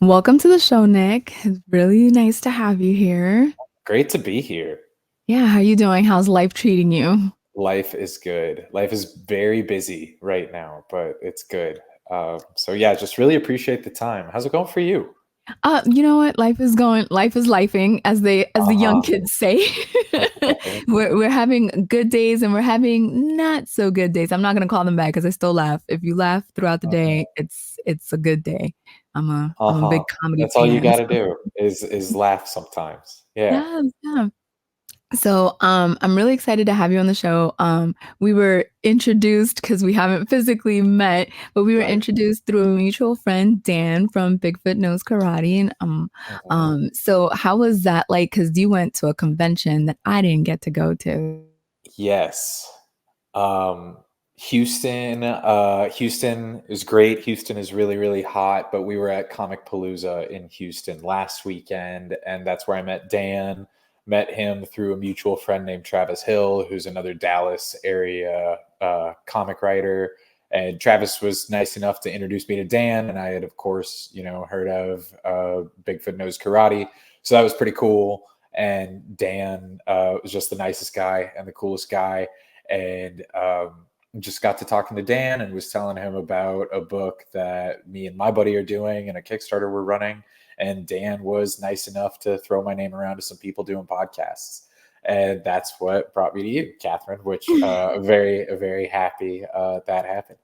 Welcome to the show, Nick. It's really nice to have you here. Great to be here. Yeah, how you doing? How's life treating you? Life is good. Life is very busy right now, but it's good. So yeah, just really appreciate the time. How's it going for you? You know what? Life is lifing, as the young Uh-huh. kids say. We're having good days and we're having not so good days. I'm not gonna call them bad because I still laugh. If you laugh throughout the day, it's a good day. I'm a Uh-huh. big comedy That's all you fan. got to do is laugh sometimes. Yeah. Yeah, yeah. So, I'm really excited to have you on the show. We were introduced because we haven't physically met, but we were Right. introduced through a mutual friend, Dan from Bigfoot Knows Karate. And Mhm. so how was that like? Because you went to a convention that I didn't get to go to. Yes. Um, Houston is great. Houston is really, really hot, but we were at Comic Palooza in Houston last weekend, and that's where I met Dan. Met him through a mutual friend named Travis Hill, who's another Dallas area comic writer. And Travis was nice enough to introduce me to Dan, and I had, of course, heard of Bigfoot Knows Karate, so that was pretty cool. And Dan was just the nicest guy and the coolest guy, and just got to talking to Dan and was telling him about a book that me and my buddy are doing and a Kickstarter we're running. And Dan was nice enough to throw my name around to some people doing podcasts. And that's what brought me to you, Catherine, which very happy that happened.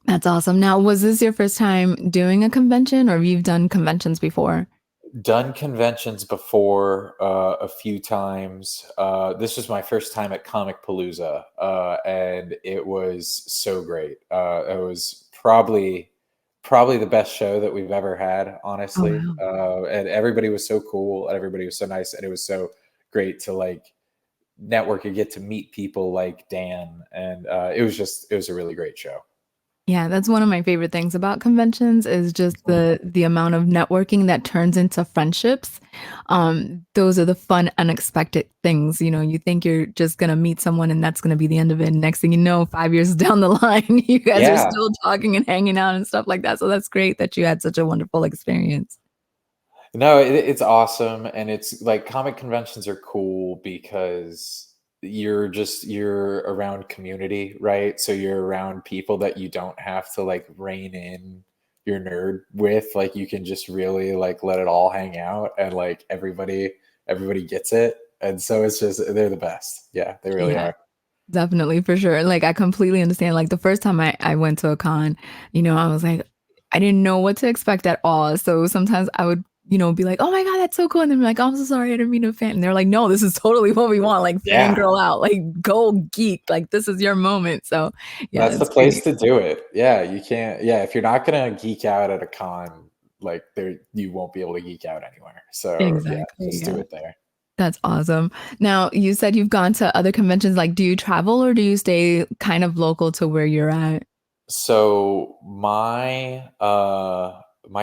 That's awesome. Now, was this your first time doing a convention, or you've done conventions before? Done conventions before a few times. This was my first time at Comic Palooza, and it was so great. It was probably the best show that we've ever had, Oh honestly. wow. And everybody was so cool. Everybody was so nice, and it was so great to like network and get to meet people like Dan. And it was a really great show. Yeah, that's one of my favorite things about conventions is just the amount of networking that turns into friendships. Those are the fun, unexpected things. You know, you think you're just gonna meet someone and that's gonna be the end of it. And next thing you know, 5 years down the line, you guys are Yeah. still talking and hanging out and stuff like that. So that's great that you had such a wonderful experience. No, it's awesome, and it's like comic conventions are cool because you're around community, right? So you're around people that you don't have to like rein in your nerd with. Like you can just really like let it all hang out, and like everybody gets it, and so it's just they're the best. Yeah, they really Yeah. are. Definitely, for sure. Like, I completely understand. Like, the first time I went to a con, I was like, I didn't know what to expect at all. So sometimes I would, be like, oh my God, that's so cool. And then be like, oh, I'm so sorry, I didn't mean to offend. And they're like, no, this is totally what we want. Like, Yeah, fangirl out, like, go geek. Like, this is your moment. So, yeah, that's the it's place great. to do it. Yeah, you can't. Yeah, if you're not gonna geek out at a con, like there, you won't be able to geek out anywhere. So yeah, Exactly. just do Yeah. it there. That's awesome. Now, you said you've gone to other conventions. Like, do you travel or do you stay kind of local to where you're at? So my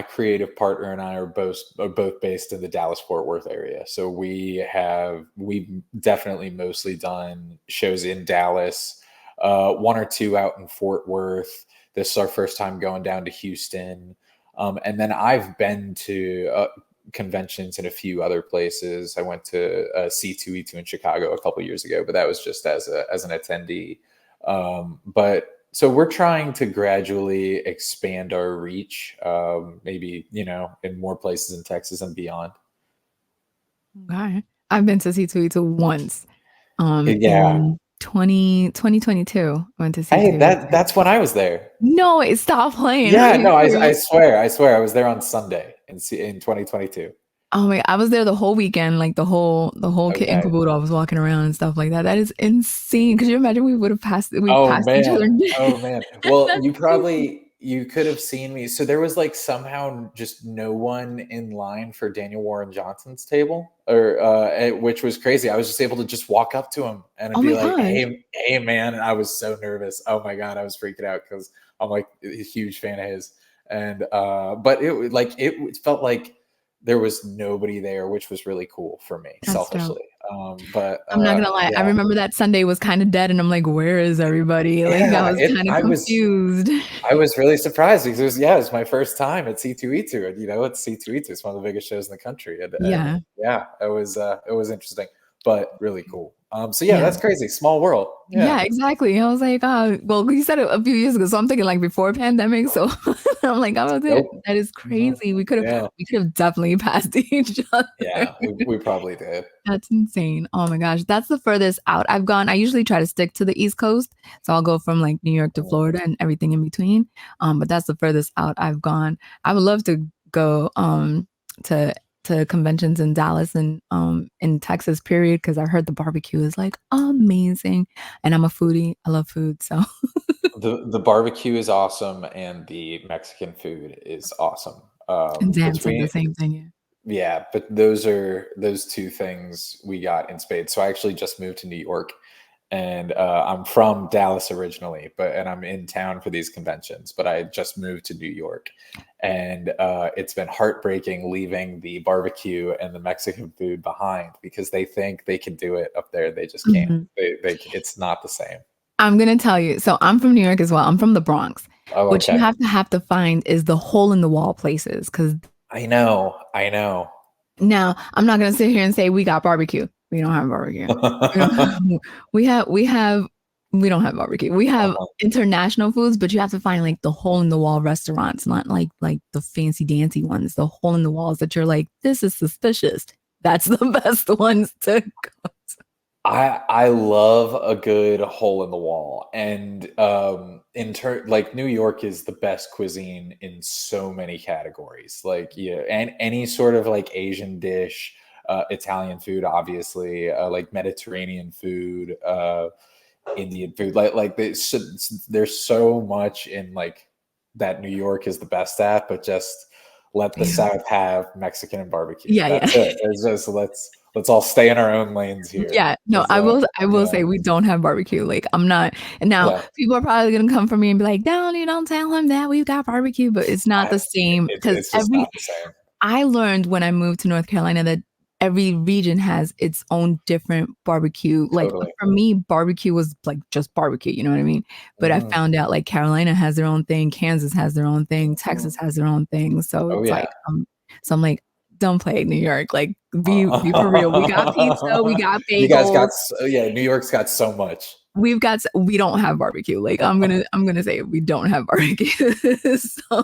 creative partner and I are both based in the Dallas Fort Worth area. So we've definitely mostly done shows in Dallas, one or two out in Fort Worth. This is our first time going down to Houston, and then I've been to conventions in a few other places. I went to C2E2 in Chicago a couple years ago, but that was just as an attendee. But so we're trying to gradually expand our reach, maybe in more places in Texas and beyond. Okay. I've been to C2E2 once. Yeah, In 2022, I went to hey, C2E2. that's when I was there. No, way, stop playing. Are Yeah, you no, I serious? swear I was there on Sunday in 2022. Oh my, I was there the whole weekend, like the whole kit and Okay. caboodle. I was walking around and stuff like that. That is insane. Could you imagine we Oh passed each other? man. Oh man. Well, That's crazy. you could have seen me. So there was like somehow just no one in line for Daniel Warren Johnson's table, or which was crazy. I was just able to just walk up to him and I'd Oh be my like, gosh. hey man," and I was so nervous. Oh my god, I was freaking out because I'm like a huge fan of his, and but it felt like there was nobody there, which was really cool for me, That's dope. selfishly. But I'm not gonna lie, I yeah, remember that Sunday was kinda dead, and I'm like, "Where is everybody?" Like, I yeah, was kinda confused. I was really surprised because it was my first time at C2E2, and it's C2E2. It's one of the biggest shows in the country, and Yeah. yeah, it was interesting, but really cool. So yeah, Yeah. that's crazy. Small world. Yeah. Yeah, exactly. I was like, well, you said it a few years ago, so I'm thinking like before pandemic. So I'm like, oh, Nope. that is Mhm. crazy. Yeah. We could have definitely passed each other. Yeah. We probably did. That's insane. Oh my gosh. That's the furthest out I've gone. I usually try to stick to the East Coast. So I'll go from like New York to Mm. Florida and everything in between. But that's the furthest out I've gone. I would love to go to conventions in Dallas and in Texas, period, because I heard the barbecue is like amazing. And I'm a foodie. I love food. So The barbecue is awesome, and the Mexican food is awesome. and Zan said the Between same thing. Yeah. Yeah, but those two things we got in spades. So I actually just moved to New York, and I'm from Dallas originally, and I'm in town for these conventions. But I just moved to New York, and it's been heartbreaking leaving the barbecue and the Mexican food behind because they think they can do it up there. They just can't. Mhm. It's not the same. I'm gonna tell you. So I'm from New York as well. I'm from the Bronx. Oh, What you okay. have to find is the hole in the wall places because I know. I know. now, I'm not gonna sit here and say we got barbecue. We don't have barbecue. We don't have we have we don't have barbecue. We have Uh-huh. international foods, but you have to find like the hole in the wall restaurants, not like the fancy dancy ones, the hole in the walls that you're like, this is suspicious. That's the best ones to go. I love a good hole in the wall, and like New York is the best cuisine in so many categories. Like yeah, and any sort of like Asian dish, Italian food, obviously, like Mediterranean food, Indian food. There's so much in like that New York is the best at, but just let the Yeah. South have Mexican and barbecue. Yeah, yeah. That's it. It's just let's all stay in our own lanes here. Yeah, no, 'Cause, I will yeah, say we don't have barbecue, like, I'm not and now yeah. people are probably gonna come for me and be like, "Don't you don't tell him that we've got barbecue," but it's not I the same because it's just not the same. I learned when I moved to North Carolina that every region has its own different barbecue. Like Totally. for me, barbecue was like just barbecue, you know what I mean? But I Mhm, found out like Carolina has their own thing, Kansas has their own thing, mhm. Texas has their own thing. So Oh, it's yeah. like, I'm like, don't play New York. Like be for real. We got pizza, we got You guys got bagels. yeah, New York's got so much. We don't have barbecue. Like I'm gonna say we don't have barbecue. So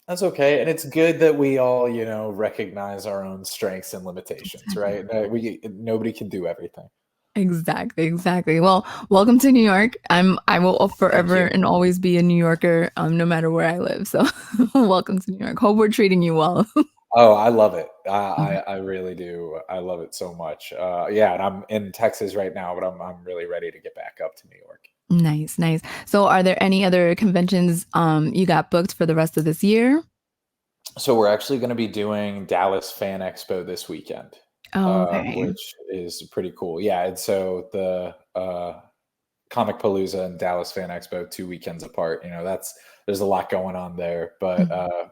That's okay, and it's good that we all, recognize our own strengths and limitations, exactly. right? Nobody can do everything. Exactly, exactly. Well, welcome to New York. I will Thank forever you. and always be a New Yorker, no matter where I live. So, welcome to New York. Hope we're treating you well. Oh, I love it. Mhm. I really do. I love it so much. Yeah, and I'm in Texas right now, but I'm really ready to get back up to New York. Nice, nice. So, are there any other conventions you got booked for the rest of this year? So we're actually going to be doing Dallas Fan Expo this weekend, Oh, okay. which is pretty cool. Yeah, and so the Comic Palooza and Dallas Fan Expo 2 weekends apart. There's a lot going on there, but Mhm.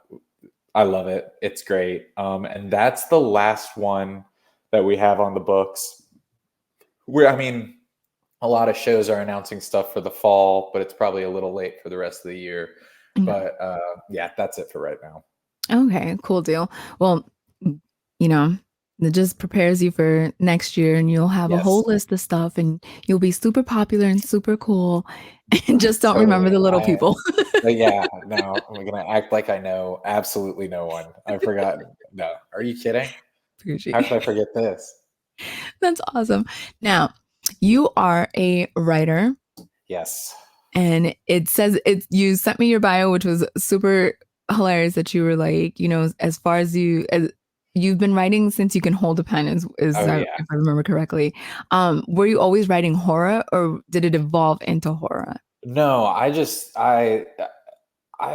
I love it. It's great, and that's the last one that we have on the books. I mean, a lot of shows are announcing stuff for the fall, but it's probably a little late for the rest of the year. Yeah. But yeah, that's it for right now. Okay, cool deal. Well, you know, it just prepares you for next year and you'll have a whole Yes. list of stuff and you'll be super popular and super cool and just don't remember Totally. the little people. But yeah, no, I'm gonna act like I know absolutely no one. I've forgotten. No, are you kidding? Appreciate How it. could I forget this? That's awesome. Now, you are a writer Yes. and it says it you sent me your bio, which was super hilarious that you were like, as far as you've been writing since you can hold a pen Oh yeah. if I remember correctly. Were you always writing horror or did it evolve into horror? No, I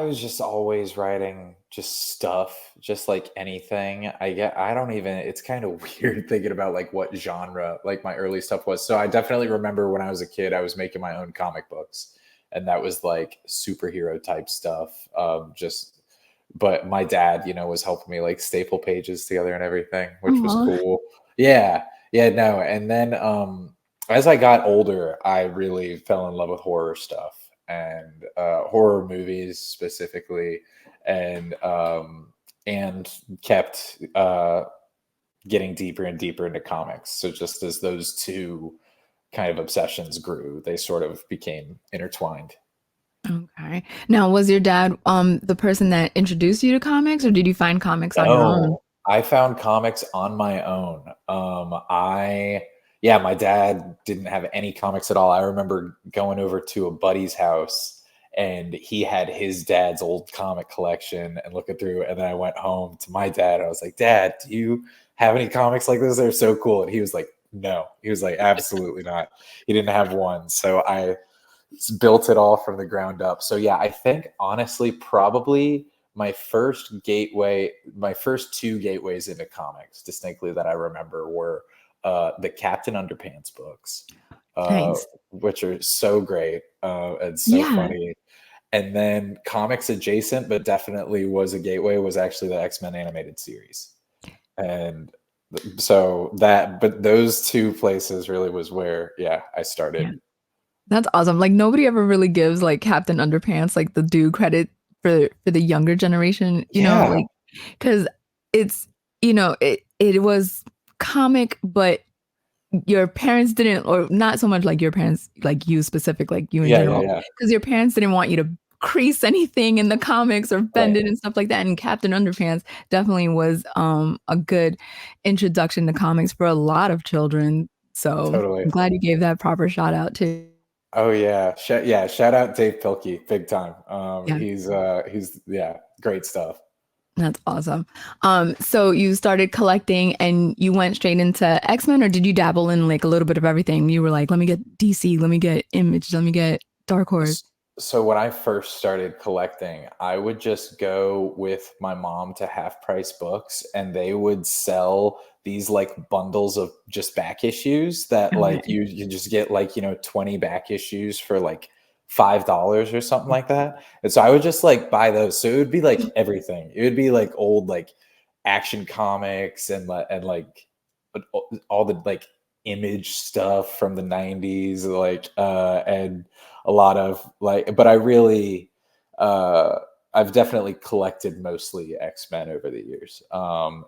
was just always writing just stuff, just like anything. I don't even it's kind of weird thinking about like what genre like my early stuff was. So I definitely remember when I was a kid, I was making my own comic books, and that was like superhero type stuff. Just but my dad, was helping me like staple pages together and everything, which was Aw. cool. Yeah. Yeah, no. And then as I got older, I really fell in love with horror stuff and horror movies specifically, and and kept getting deeper and deeper into comics. So just as those two kind of obsessions grew, they sort of became intertwined. Okay. Now, was your dad the person that introduced you to comics, or did you find comics on your own? No, I found comics on my own. Yeah, my dad didn't have any comics at all. I remember going over to a buddy's house and he had his dad's old comic collection and looking through. And then I went home to my dad. I was like, Dad, do you have any comics like this? They're so cool. And he was like, no. He was like, absolutely not. He didn't have one. So I built it all from the ground up. So yeah, I think honestly, probably my first two gateways into comics, distinctly that I remember, were the Captain Underpants books, uh, Nice. which are so great and so Yeah. funny. And then comics adjacent, but definitely was a gateway, was actually the X-Men animated series. And so that, but those two places really was where, yeah, I Yeah. started. That's awesome. Like nobody ever really gives like Captain Underpants like the due credit for the younger generation, Yeah, like because it's it was comic, but your parents didn't, or not so much like your parents, like you specific, like you in yeah, yeah, general, yeah. because your parents didn't want you to crease anything in the comics or bend Right. it and stuff like that. And Captain Underpants definitely was a good introduction to comics for a lot of children. So Totally. I'm glad you gave that proper shout out too. Oh yeah. Yeah, shout out Dave Pilkey, big time. Yeah. He's yeah, great stuff. That's awesome. So you started collecting and you went straight into X-Men, or did you dabble in like a little bit of everything? You were like, let me get DC, let me get Image, let me get Dark Horse. S- So when I first started collecting, I would just go with my mom to Half Price Books and they would sell these like bundles of just back issues that like Okay. you just get like, 20 back issues for like $5 or something like that. And so I would just like buy those. So it would be like everything. It would be like old like action comics and like all the like image stuff from the 90s, like and a lot of like, but I really uh I've definitely collected mostly X-Men over the years.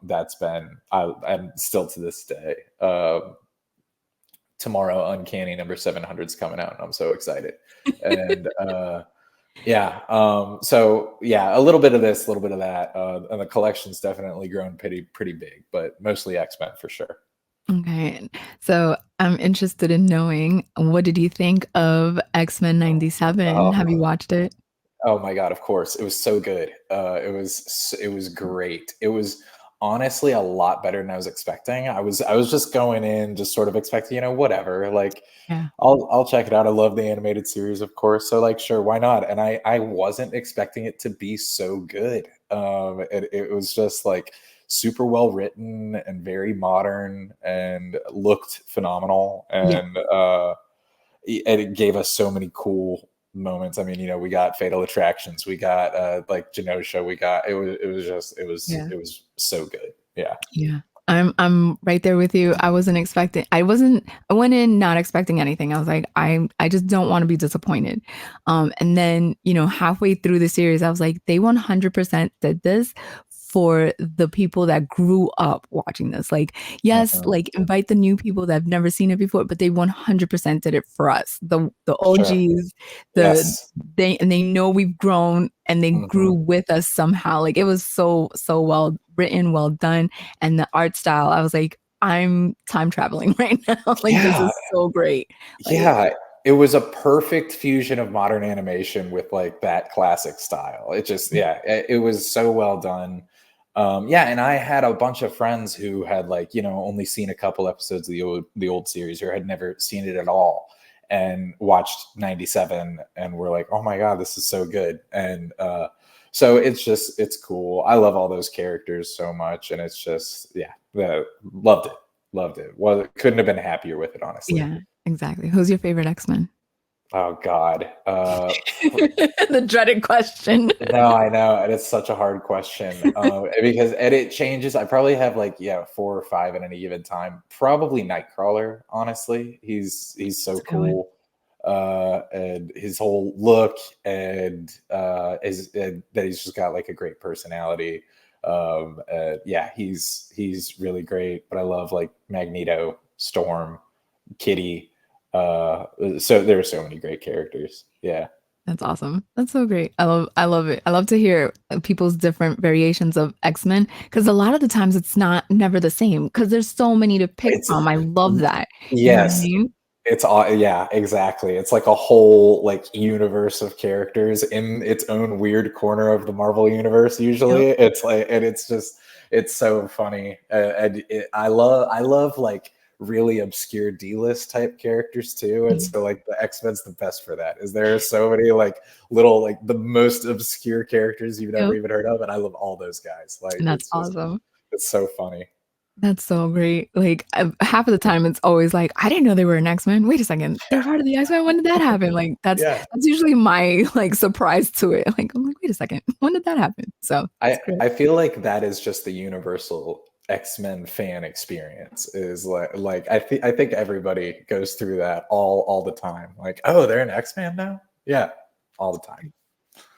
That's been I'm still to this day. Tomorrow Uncanny number 700 is coming out and I'm so excited. And yeah, so yeah, a little bit of this, a little bit of that. And the collection's definitely grown pretty big, but mostly X-Men for sure. Okay. So I'm interested in knowing, what did you think of X-Men 97? Have you Oh, watched it? Oh my god, of course. It was so good. It was great. It was honestly a lot better than I was expecting. I was just going in just sort of expecting, whatever. Like Yeah. I'll check it out. I love the animated series, of course. So like sure, why not? And I wasn't expecting it to be so good. It was just like super well written and very modern and looked phenomenal Yeah. and and it gave us so many cool moments. I mean, we got Fatal Attractions, we got like Genosha, we got it was just Yeah. it was so good. Yeah. Yeah. I'm right there with you. I went in not expecting anything. I was like, I just don't want to be disappointed. And then, halfway through the series, I was like, they 100% did this for the people that grew up watching this. Like, yes, Mhm. like invite the new people that have never seen it before, but they 100% did it for us. The Sure. OGs, the Yes. they know we've grown and they grew Mhm. with us somehow. Like it was so well written, well done, and the art style. I was like, I'm time traveling right now. Like this Yeah. is so great. Like Yeah. It was a perfect fusion of modern animation with like that classic style. It just yeah, it was so well done. Yeah, and I had a bunch of friends who had like, only seen a couple episodes of the old series or had never seen it at all and watched 97 and were like, "Oh my god, this is so good." And so it's cool. I love all those characters so much and it's just yeah, loved it. Loved it. Well, couldn't have been happier with it honestly. yeah, exactly. Who's your favorite X-Men? Oh God. The dreaded question. No, I know, and it's such a hard question, because and it changes. I probably have like, yeah, 4 or 5 at any given time. Probably Nightcrawler, honestly. He's That's so a good one. cool, and his whole look and, is that he's just got, like, a great personality. Yeah, he's really great, but I love, like, Magneto, Storm, Kitty, so there are so many great characters. Yeah. That's awesome. That's so great. I love it. I love to hear people's different variations of X-Men because a lot of the times it's not never the same because there's so many to pick It's from. I love that. You know what I Yes. mean? It's all, yeah, exactly. It's like a whole like universe of characters in its own weird corner of the Marvel universe. Yep. Usually, it's like, and it's just it's so funny. I love like really obscure D-list type characters too. And Mhm. so like the X-Men's the best for that. Is there are so many like little like the most obscure characters you've never Yep. even heard of, and I love all those guys. Like And that's awesome. it's so funny. That's so great. Like half of the time it's always like, I didn't know they were an X-Men. Wait a second. They're part of the X-Men. When did that happen? Like Yeah. that's usually my like surprise to it. Like I'm like, wait a second. When did that happen? So that's great. I feel like that is just the universal X-Men fan experience is I think everybody goes through that all the time. Like, oh, they're an X-Man now? Yeah, all the time.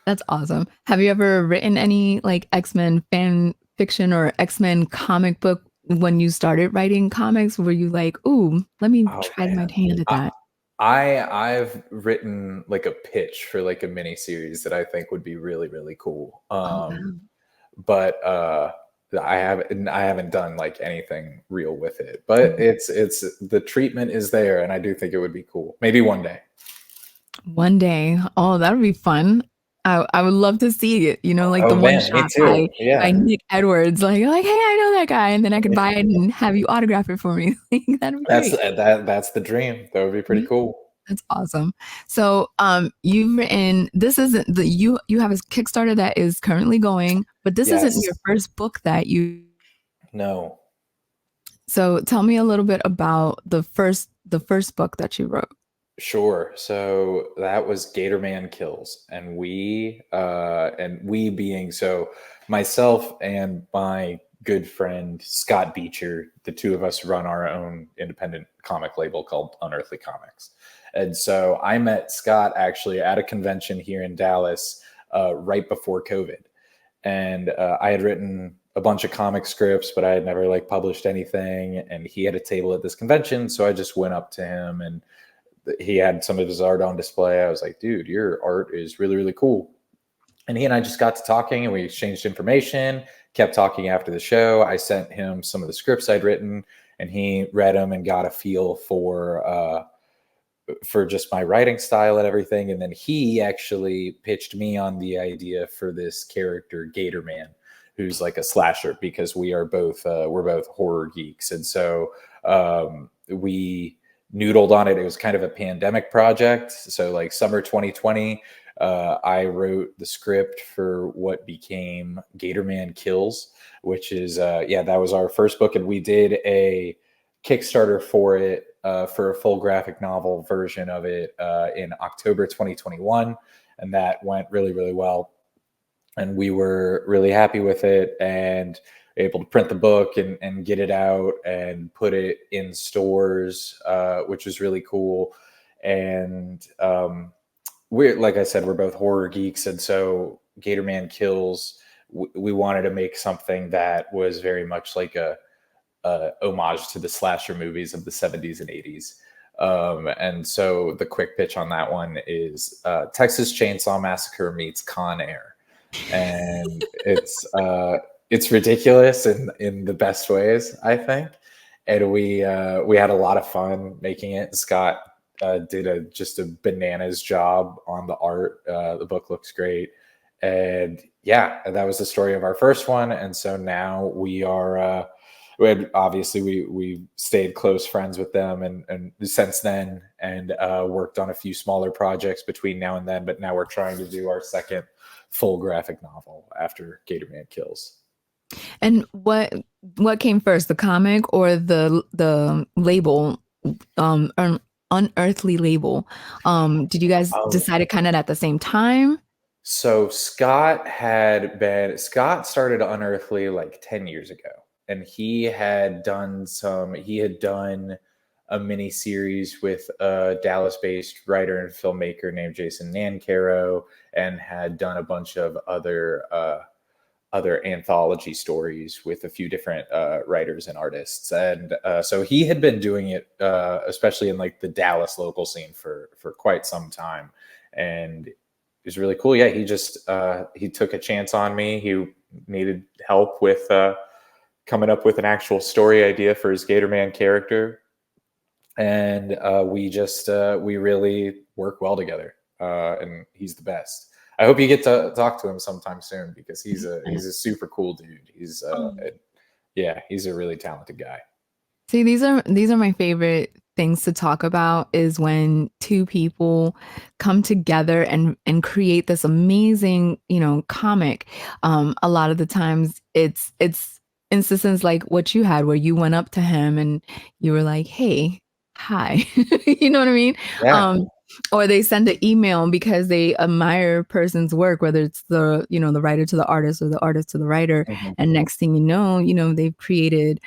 That's awesome. Have you ever written any like X-Men fan fiction or X-Men comic book when you started writing comics? Were you like, ooh, let me Oh try my man. hand at that? I've written like a pitch for like a mini series that I think would be really, really cool. Oh wow. But I haven't done like anything real with it. But it's the treatment is there, and I do think it would be cool. Maybe one day. One day. Oh, that would be fun. I would love to see it, you know, like the Oh one man, me shot too. by Yeah. Nick Edwards, like, hey, I know that guy, and then I could buy it and have you autograph it for me. Like, that'd be great. That's the dream. That would be pretty Yeah, cool. that's awesome. So, you've written this isn't the you have a Kickstarter that is currently going, but this isn't your Yes. first book that you No. so tell me a little bit about the first book that you wrote. Sure. So that was Gatorman Kills, and we being so myself and my good friend Scott Beecher, the two of us run our own independent comic label called Unearthly Comics. And so I met Scott actually at a convention here in Dallas, right before COVID. And I had written a bunch of comic scripts, but I had never like published anything. And he had a table at this convention, so I just went up to him, and he had some of his art on display. I was like, dude, your art is really, really cool. And he and I just got to talking, and we exchanged information, kept talking after the show. I sent him some of the scripts I'd written, and he read them and got a feel for just my writing style and everything. And then he actually pitched me on the idea for this character, Gator Man, who's like a slasher, because we're both horror geeks. And so we noodled on it. It was kind of a pandemic project. So like summer 2020, I wrote the script for what became Gator Man Kills, which is yeah, that was our first book, and we did a Kickstarter for it, for a full graphic novel version of it, in October 2021, and that went really, really well. And we were really happy with it, and able to print the book and get it out and put it in stores, which was really cool. And we're like I said, we're both horror geeks, and so Gator Man Kills. We wanted to make something that was very much like a homage to the slasher movies of the 70s and 80s. And so the quick pitch on that one is Texas Chainsaw Massacre meets Con Air, and it's ridiculous in the best ways, I think. And we had a lot of fun making it. Scott did just a bananas job on the art. The book looks great, and yeah, that was the story of our first one. And so now we are. We had, obviously we stayed close friends with them, and since then, and worked on a few smaller projects between now and then. But now we're trying to do our second full graphic novel after Gator Man Kills. And what came first, the comic or the label? Unearthly label. Did you guys Oh, decide it kind of at the same time? so Scott started Unearthly like 10 years ago, and he had done a mini series with a Dallas-based writer and filmmaker named Jason Nancaro, and had done a bunch of other anthology stories with a few different writers and artists. And so he had been doing it, especially in like the Dallas local scene for quite some time. And it was really cool. Yeah, he took a chance on me. He needed help with coming up with an actual story idea for his Gatorman character, and we really work well together. And he's the best. I hope you get to talk to him sometime soon, because he's a super cool dude. Yeah, he's a really talented guy. See, these are my favorite things to talk about is when two people come together and create this amazing, comic. A lot of the times it's instances like what you had where you went up to him and you were like, "Hey, hi." You know what I mean? Yeah. Um, or they send an email because they admire a person's work, whether it's the writer to the artist or the artist to the writer. Mhm. And next thing they've created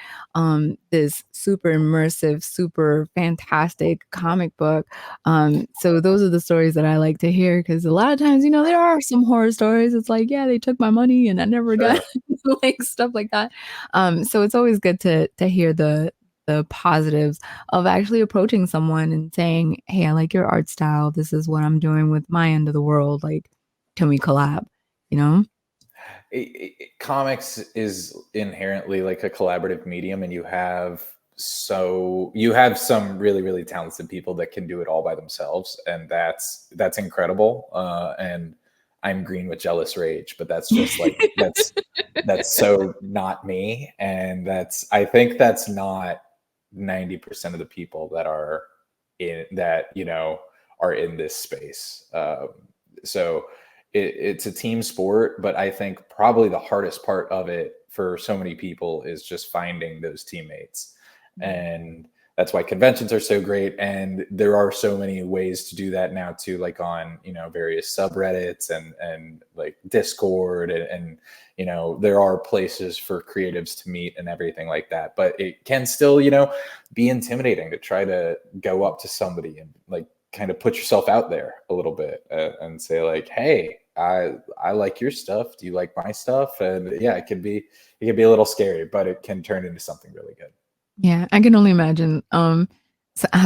this super immersive, super fantastic comic book. So those are the stories that I like to hear because a lot of times, there are some horror stories. It's like, yeah, they took my money and I never got Sure. like stuff like that. So it's always good to hear the positives of actually approaching someone and saying, "Hey, I like your art style. This is what I'm doing with my end of the world. Like, can we collab?" You know? Comics is inherently like a collaborative medium, and you have some really really talented people that can do it all by themselves, and that's incredible. And I'm green with jealous rage, but that's just like that's so not me, and I think that's not 90% of the people that are in this space. So it's a team sport, but I think probably the hardest part of it for so many people is just finding those teammates. And that's why conventions are so great. And there are so many ways to do that now too, like on, various subreddits and like Discord and there are places for creatives to meet and everything like that. But it can still, be intimidating to try to go up to somebody and like kind of put yourself out there a little bit, and say like, "Hey, I like your stuff. Do you like my stuff?" And yeah, it can be a little scary, but it can turn into something really good. Yeah, I can only imagine.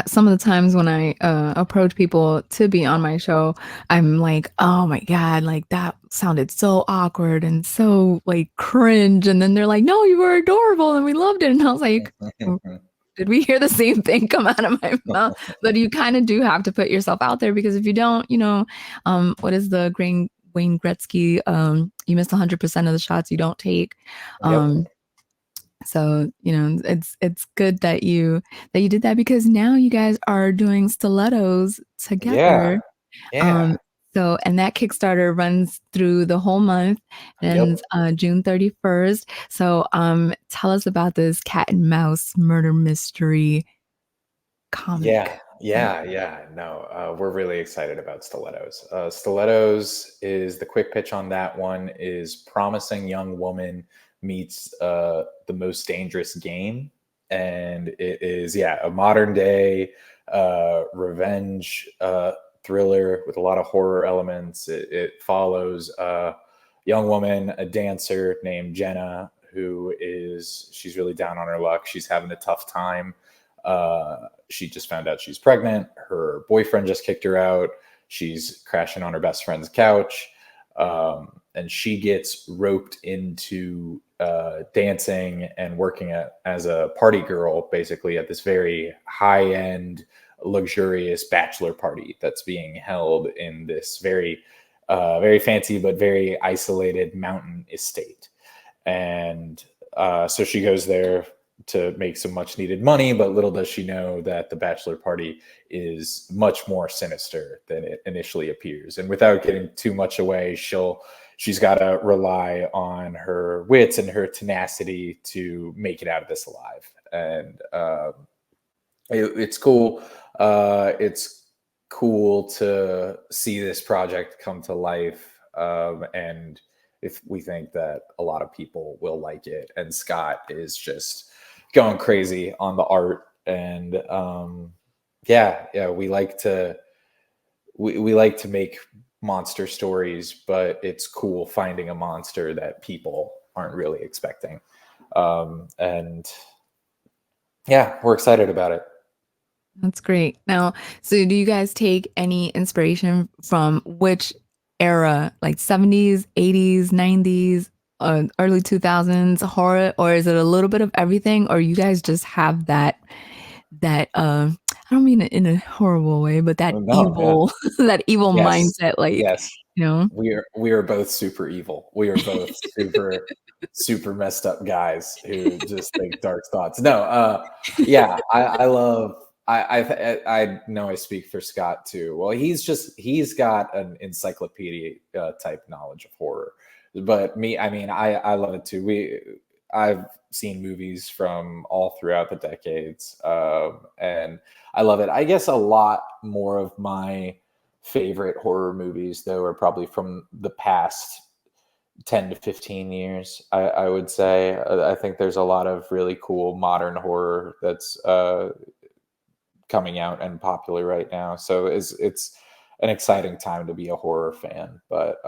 Some of the times when I approach people to be on my show, I'm like, "Oh my God, like that sounded so awkward and so like cringe." And then they're like, "No, you were adorable and we loved it." And I was like, "Mm, did we hear the same thing come out of my mouth?" But you kind of do have to put yourself out there because if you don't, what is the Wayne Gretzky? You miss 100% of the shots you don't take. Yep. Um, so, it's good that you did that because now you guys are doing stilettos Yeah. together. Yeah. Um, and that Kickstarter runs through the whole month and Yep. June 31st. So, tell us about this cat and mouse murder mystery Yeah, comic. yeah. No, we're really excited about Stilettos. Stilettos is the quick pitch on that one is promising young woman meets the most dangerous game, and it is a modern day revenge thriller with a lot of horror elements. It follows a young woman, a dancer named Jenna, she's really down on her luck. She's having a tough time. She just found out she's pregnant. Her boyfriend just kicked her out. She's crashing on her best friend's couch. And she gets roped into dancing and working as a party girl, basically, at this very high end, luxurious bachelor party that's being held in this very fancy but very isolated mountain estate. And so she goes there to make some much needed money, but little does she know that the bachelor party is much more sinister than it initially appears. And without getting too much away, she's got to rely on her wits and her tenacity to make it out of this alive. And it's cool. It's cool to see this project come to life, and if we think that a lot of people will like it, and Scott is just going crazy on the art, and yeah, we like to make monster stories, but it's cool finding a monster that people aren't really expecting. And yeah, we're excited about it. That's great. Now, so do you guys take any inspiration from which era, like 70s, 80s, 90s, early 2000s horror, or is it a little bit of everything, or you guys just have that I don't mean it in a horrible way, but that No, yeah. evil that evil Yes. mindset, like, Yes. you know? We are both super evil. We are both super messed up guys who just think dark thoughts. No, yeah, I love I know I speak for Scott too. Well, he's got an encyclopedia type knowledge of horror. But me, I mean, I love it too. I've seen movies from all throughout the decades, and I love it. I guess a lot more of my favorite horror movies, though, are probably from the past 10 to 15 years, I would say. I think there's a lot of really cool modern horror that's coming out and popular right now. So it's an exciting time to be a horror fan. But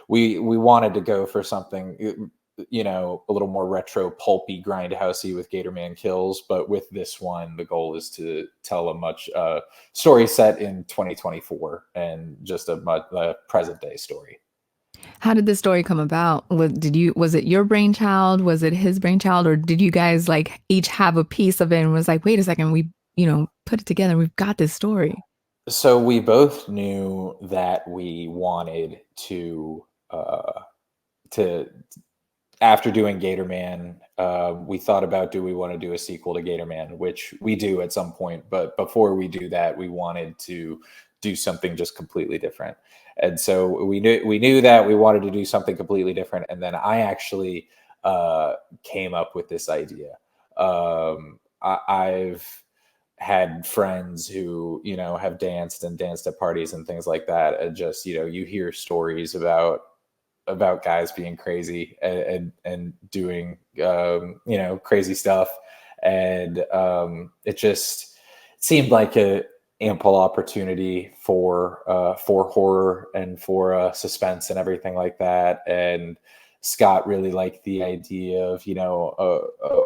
we wanted to go for something, a little more retro, pulpy, grindhousey with Gatorman Kills. But with this one, the goal is to tell a much story set in 2024 and just a present day story. How did this story come about? Was it your brainchild? Was it his brainchild? Or did you guys like each have a piece of it and was like, wait a second, we, put it together. We've got this story. So we both knew that we wanted to after doing Gatorman, we thought about, do we want to do a sequel to Gatorman, which we do at some point. But before we do that, we wanted to do something just completely different. And so we knew that we wanted to do something completely different. And then I actually came up with this idea. I've had friends who have danced and danced at parties and things like that, and just you hear stories about guys being crazy and doing crazy stuff, and it just seemed like a ample opportunity for horror and for suspense and everything like that. And Scott really liked the idea of a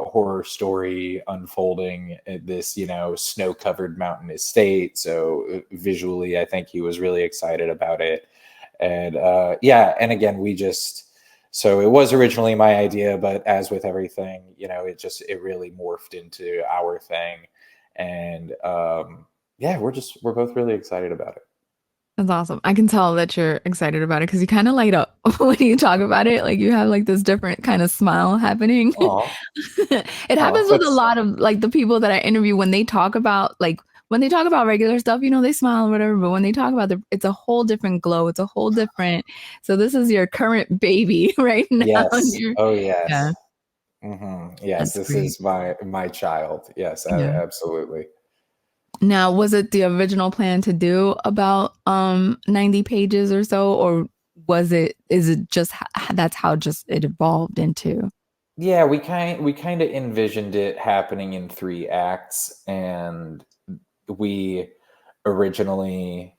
horror story unfolding in this snow covered mountain estate. So visually, I think he was really excited about it. And yeah, and again, so it was originally my idea, but as with everything, it really morphed into our thing. And yeah, we're both really excited about it. That's awesome. I can tell that you're excited about it because you kind of light up when you talk about it. Like you have like this different kind of smile happening. Oh, It oh, happens with a that's lot of like the people that I interview when they talk about regular stuff, they smile or whatever. But when they talk about it's a whole different glow. It's a whole different. So this is your current baby right now. yes. Oh, Yeah, yes. Yes, that's this great. is my child. Yes, Yeah. absolutely. Now, was it the original plan to do about 90 pages or so, or is it just that's how just it evolved into? Yeah, we kind of envisioned it happening in 3 acts, and we originally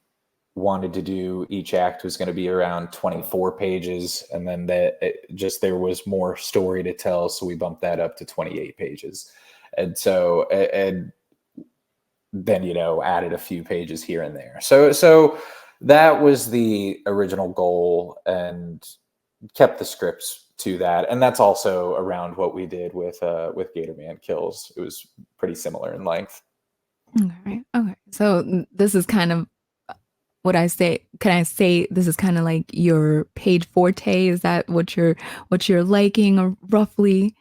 wanted to do, each act was going to be around 24 pages, and then there was more story to tell, so we bumped that up to 28 pages. And so and then added a few pages here and there. So that was the original goal, and kept the scripts to that. And that's also around what we did with Gatorman Kills. It was pretty similar in length. Okay. Okay. So this is kind of what I say. Can I say this is kind of like your page forte? Is that what you're liking or roughly?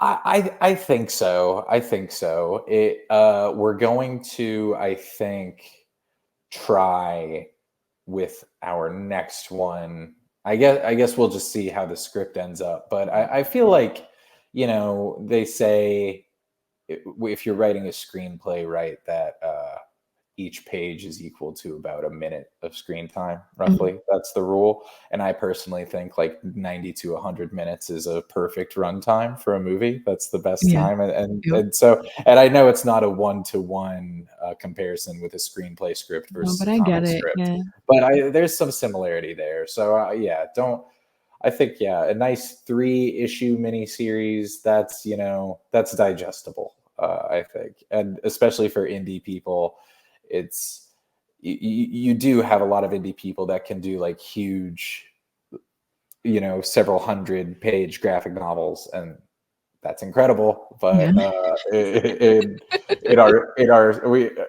I think so. I think so. We're going to, I think, try with our next one. I guess we'll just see how the script ends up. But I feel like, they say if you're writing a screenplay, right, that each page is equal to about a minute of screen time, Mhm. roughly. That's the rule. And I personally think like 90 to 100 minutes is a perfect runtime for a movie. That's the best Yeah. time. And, Yep. and so, and I know it's not a one-to-one comparison with a screenplay script No, versus but a I get comic it. script, Yeah. but there's some similarity there. So yeah, don't, I think, yeah, a nice 3-issue miniseries that's, that's digestible, I think. And especially for indie people, it's, you do have a lot of indie people that can do like huge, several hundred page graphic novels, and that's incredible. Yeah. But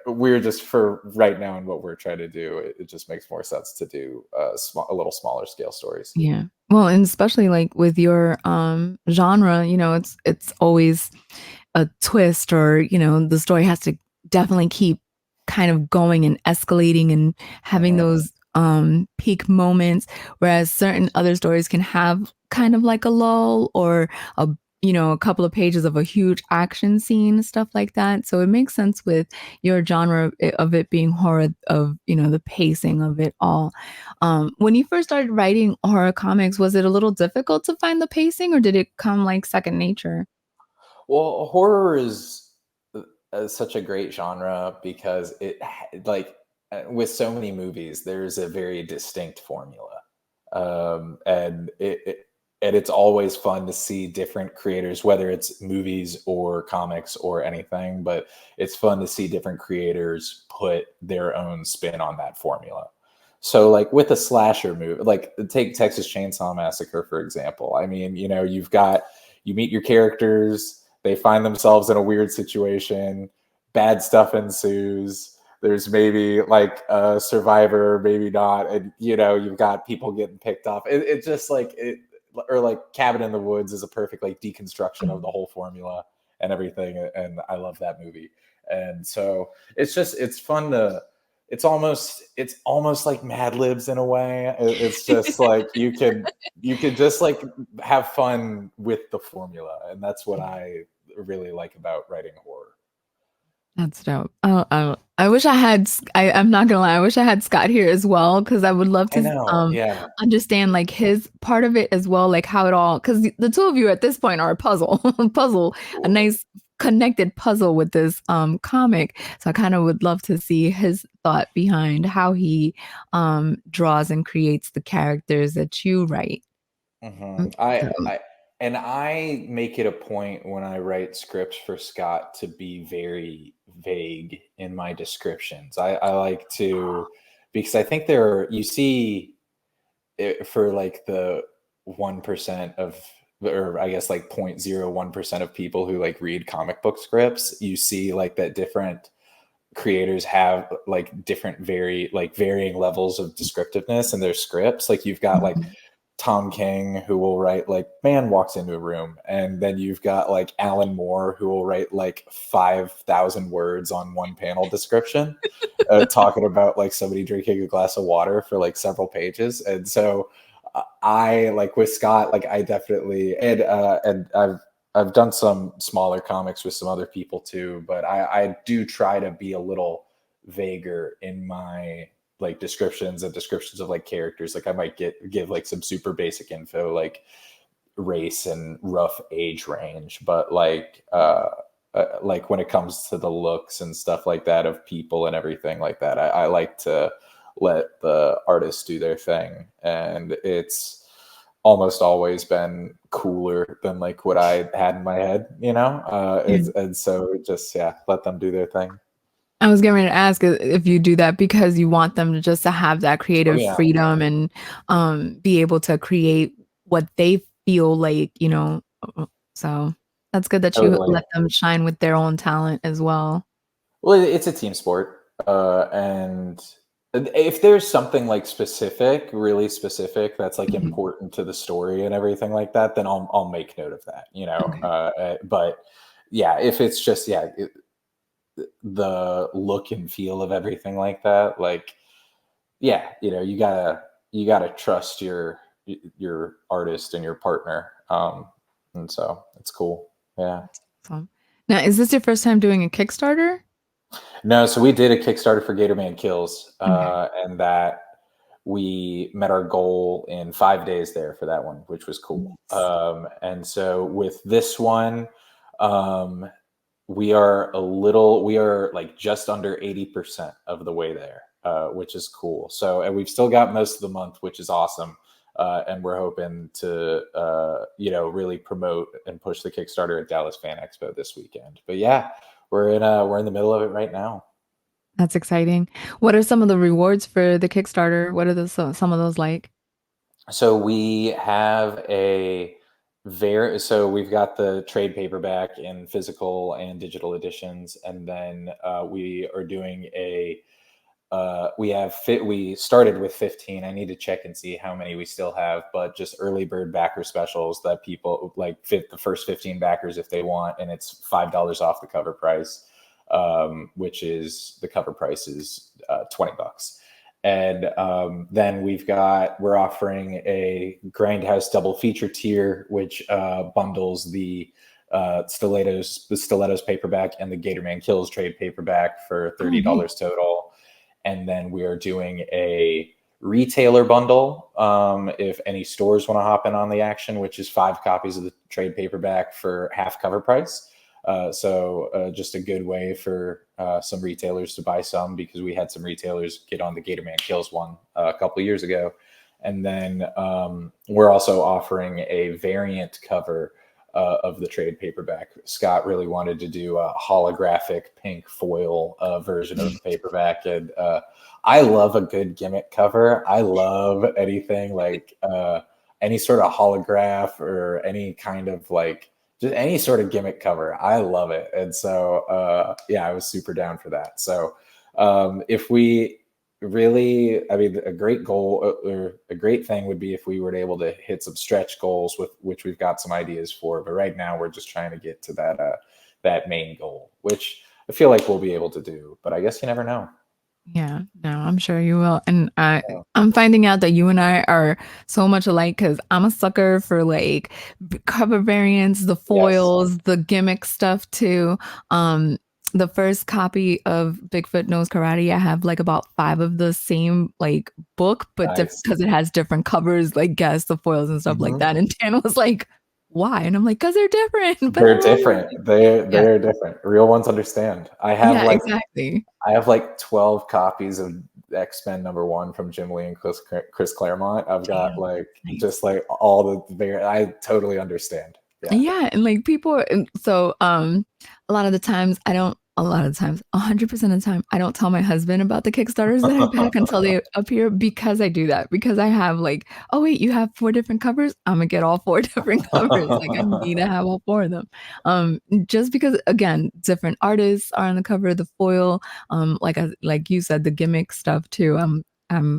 we're just, for right now and what we're trying to do, it just makes more sense to do a little smaller scale stories. Yeah. Well, and especially like with your genre, it's always a twist, or, the story has to definitely keep kind of going and escalating and having Mhm. those peak moments, whereas certain other stories can have kind of like a lull, or a a couple of pages of a huge action scene, stuff like that. So it makes sense with your genre of it being horror, of the pacing of it all. When you first started writing horror comics, was it a little difficult to find the pacing, or did it come like second nature? Well, horror is such a great genre because like with so many movies, there's a very distinct formula, and it's always fun to see different creators, whether it's movies or comics or anything. But it's fun to see different creators put their own spin on that formula. So, like with a slasher movie, like take Texas Chainsaw Massacre for example. I mean, you meet your characters, they find themselves in a weird situation, bad stuff ensues. There's maybe like a survivor, maybe not, and you've got people getting picked off. It just like it, or like Cabin in the Woods is a perfect like deconstruction of the Mhm. whole formula and everything, and I love that movie. And so it's fun to, it's almost like Mad Libs in a way. It's just like you could just like have fun with the formula, and that's what I really like about writing horror. That's dope. I wish I had. I'm not gonna lie. I wish I had Scott here as well, because I would love I to know, yeah. understand like his part of it as well, like how it all. Because the two of you at this point are a puzzle, a nice connected puzzle with this comic. So I kind of would love to see his thought behind how he draws and creates the characters that you write. Mhm. So, I make it a point when I write scripts for Scott to be very vague in my descriptions. I like to, because I think you see it for like the 1% of, or I guess like 0.01% of people who like read comic book scripts, you see like that different creators have like different varying levels of descriptiveness in their scripts. Like you've got like mhm. Tom King, who will write like man walks into a room, and then you've got like Alan Moore, who will write like 5,000 words on one panel description, talking about like somebody drinking a glass of water for like several pages. And so I like with Scott, like I definitely, and I've done some smaller comics with some other people too, but I do try to be a little vaguer in my like descriptions and descriptions of like characters. Like I might give like some super basic info, like race and rough age range, but like when it comes to the looks and stuff like that of people and everything like that, I like to let the artists do their thing, and it's almost always been cooler than like what I had in my head. Yeah. And so just, yeah, let them do their thing. I was getting ready to ask if you do that because you want them to just to have that Oh creative yeah. freedom and be able to create what they feel like, so that's good that you Totally. let them shine with their own talent as well. Well, it's a team sport, and if there's something like specific, really specific, that's like Mhm. important to the story and everything like that, then I'll make note of that. Okay. But yeah, if it's just, yeah, the look and feel of everything like that, like, yeah, you gotta trust your artist and your partner, and so it's cool. Yeah. So now, is this your first time doing a Kickstarter? No, so we did a Kickstarter for Gatorman Kills, Okay. and that we met our goal in 5 days there for that one, which was cool. Nice. And so with this one, um, we are like just under 80% of the way there, which is cool. So, and we've still got most of the month, which is awesome. And we're hoping to, really promote and push the Kickstarter at Dallas Fan Expo this weekend. But yeah, we're in the middle of it right now. That's exciting. What are some of the rewards for the Kickstarter? What are some of those like? So we have so we've got the trade paperback in physical and digital editions, and then we are doing we started with 15. I need to check and see how many we still have, but just early bird backer specials that people like fit the first 15 backers if they want, and it's $5 off the cover price, which is the cover price is $20. And then we're offering a Grindhouse double feature tier, which bundles the Stilettos paperback and the Gatorman Kills trade paperback for Oh, nice. $30 total. And then we are doing a retailer bundle if any stores want to hop in on the action, which is 5 copies of the trade paperback for half cover price. So just a good way for some retailers to buy some, because we had some retailers get on the Gatorman Kills one a couple of years ago. And then we're also offering a variant cover of the trade paperback. Scott really wanted to do a holographic pink foil version of the paperback. And I love a good gimmick cover. I love anything like any sort of holograph or any kind of like, just any sort of gimmick cover. I love it. And so, yeah, I was super down for that. So if we really, I mean, a great goal or a great thing would be if we were able to hit some stretch goals with which we've got some ideas for. But right now we're just trying to get to that main goal, which I feel like we'll be able to do. But I guess you never know. Yeah, no, I'm sure you will. And Yeah. I'm finding out that you and I are so much alike because I'm a sucker for like cover variants, the Yes. foils, the gimmick stuff too. Um, the first copy of Bigfoot Knows Karate, I have like about 5 of the same like book, but Nice. because it has different covers, like guess the foils and stuff like Mhm. that. And Dan was like, "Why?" And I'm like, "Cause they're different, but I They're love different. it." Yeah, They're different. Real ones understand. yeah, exactly. I have like 12 copies of X-Men #1 from Jim Lee and Chris Claremont. I've got Damn, like nice. just like all I totally understand. Yeah. Yeah, and like people and so a lot of the times I don't a lot of the times, 100% of the time, I don't tell my husband about the Kickstarters that I back until they appear because I do that. Because I have like, oh wait, you have 4 different covers? I'm gonna get all 4 different covers. Like I need to have all 4 of them. Just because again, different artists are on the cover, the foil, like you said, the gimmick stuff too. I'm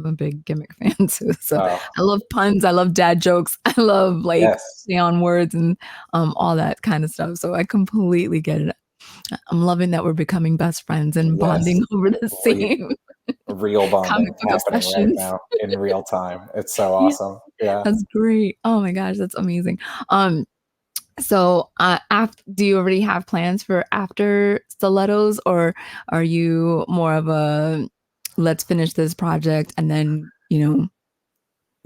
a big gimmick fan too. So Oh, I love puns, I love dad jokes, I love like yes. play on words and all that kind of stuff. So I completely get it. I'm loving that we're becoming best friends and Yes. bonding over the Re same real comic bonding book happening right obsessions. now in real time. It's so Yeah, awesome. Yeah. that's great. Oh my gosh, that's amazing. Um, so do you already have plans for after Stilettos, or are you more of a let's finish this project and then,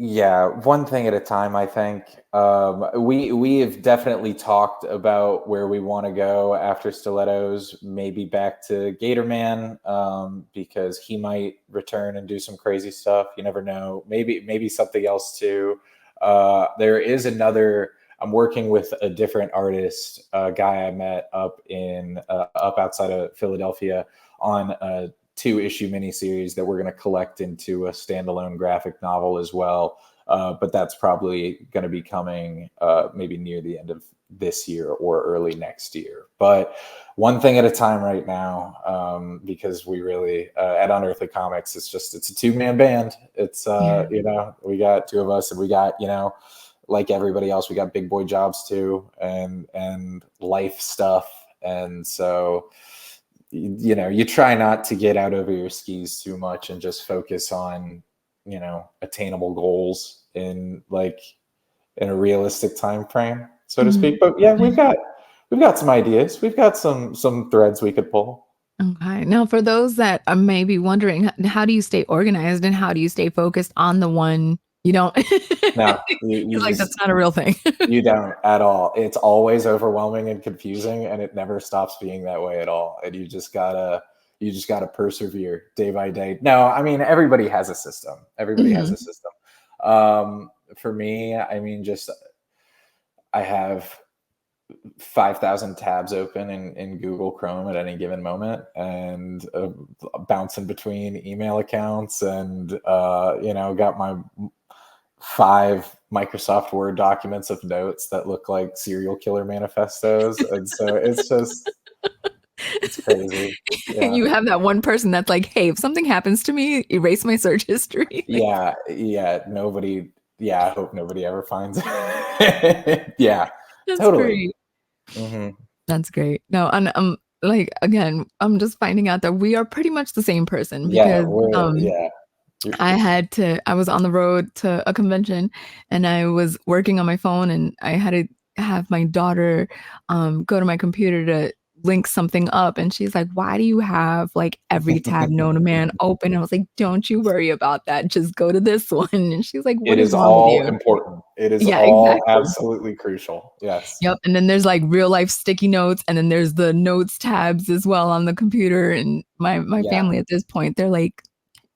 Yeah, one thing at a time, I think. We have definitely talked about where we want to go after Stilettos, maybe back to Gatorman, because he might return and do some crazy stuff. You never know. Maybe something else too. There is another. I'm working with a different artist, a guy I met up outside of Philadelphia on a 2-issue miniseries that we're going to collect into a standalone graphic novel as well. But that's probably going to be coming maybe near the end of this year or early next year. But one thing at a time right now, because we really at Unearthly Comics, it's a 2-man band. It's yeah. we got 2 of us, and we got like everybody else, we got big boy jobs too, and life stuff, and so you try not to get out over your skis too much and just focus on attainable goals in a realistic time frame, so to Mhm. speak. But yeah, we've got some ideas, we've got some threads we could pull. Okay. Now, for those that are maybe wondering, how do you stay organized and how do you stay focused on the one you don't? No, you Because like that's just not a real thing. you don't at all. It's always overwhelming and confusing, and it never stops being that way at all. And you just gotta persevere day by day. No, I mean everybody has a system. Everybody has Mhm. a system. For me, I mean, just I have 5,000 tabs open in Google Chrome at any given moment, and bouncing between email accounts, and got my 5 Microsoft Word documents of notes that look like serial killer manifestos, and so it's crazy. Yeah, You have that one person that's like, hey, if something happens to me, erase my search history. Like, yeah, yeah. Nobody. Yeah, I hope nobody ever finds it. Yeah, that's totally. great. Hmm. That's great. No, and like again, I'm just finding out that we are pretty much the same person Yeah, because yeah. I was on the road to a convention and I was working on my phone and I had to have my daughter go to my computer to link something up and she's like, "Why do you have like every tab known to man open?" I was like, "Don't you worry about that. Just go to this one." And she's like, It "What is is wrong with all you?" important. It is Yeah, all exactly. absolutely crucial. Yes. Yep, and then there's, like, real life sticky notes, and then there's the notes tabs as well on the computer, and my Yeah. family at this point, they're like,